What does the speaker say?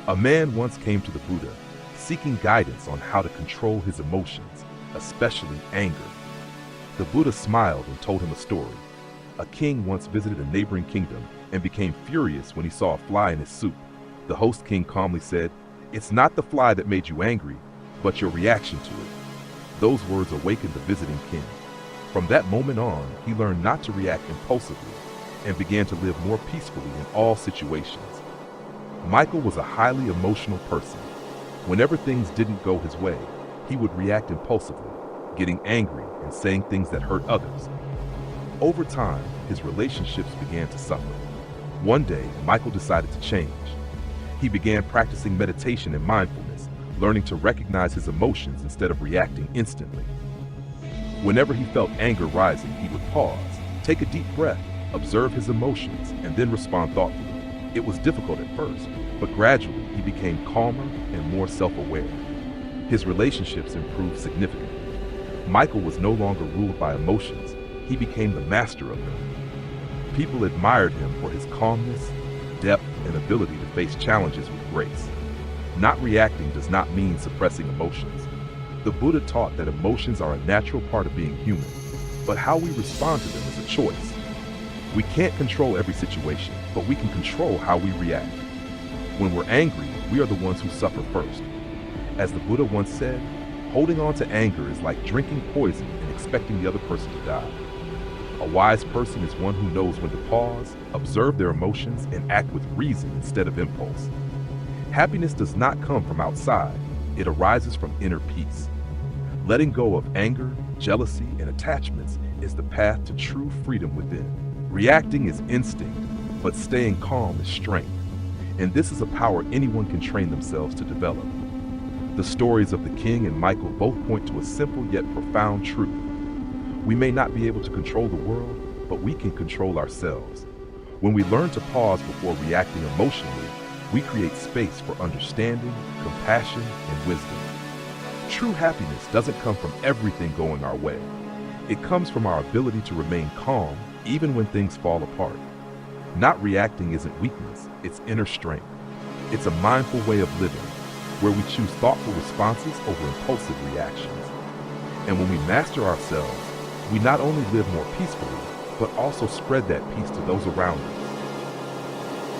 A man once came to the Buddha, seeking guidance on how to control his emotions, especially anger. The Buddha smiled and told him a story. A king once visited a neighboring kingdom and became furious when he saw a fly in his soup. The host king calmly said, "It's not the fly that made you angry, but your reaction to it." Those words awakened the visiting king. From that moment on, he learned not to react impulsively and began to live more peacefully in all situations. Michael was a highly emotional person. Whenever things didn't go his way, he would react impulsively, getting angry and saying things that hurt others. Over time, his relationships began to suffer. One day, Michael decided to change. He began practicing meditation and mindfulness, learning to recognize his emotions instead of reacting instantly. Whenever he felt anger rising, he would pause, take a deep breath, observe his emotions, and then respond thoughtfully. It was difficult at first, but gradually he became calmer and more self-aware. His relationships improved significantly. Michael was no longer ruled by emotions. He became the master of them. People admired him for his calmness, depth, and ability to face challenges with grace. Not reacting does not mean suppressing emotions. The Buddha taught that emotions are a natural part of being human, but how we respond to them is a choice. We can't control every situation, but we can control how we react. When we're angry, we are the ones who suffer first. As the Buddha once said, holding on to anger is like drinking poison and expecting the other person to die. A wise person is one who knows when to pause, observe their emotions, and act with reason instead of impulse. Happiness does not come from outside, it arises from inner peace. Letting go of anger, jealousy, and attachments is the path to true freedom within. Reacting is instinct, but staying calm is strength. And this is a power anyone can train themselves to develop. The stories of the king and Michael both point to a simple yet profound truth. We may not be able to control the world, but we can control ourselves. When we learn to pause before reacting emotionally, we create space for understanding, compassion, and wisdom. True happiness doesn't come from everything going our way. It comes from our ability to remain calm even when things fall apart. Not reacting isn't weakness, it's inner strength. It's a mindful way of living, where we choose thoughtful responses over impulsive reactions. And when we master ourselves, we not only live more peacefully, but also spread that peace to those around us.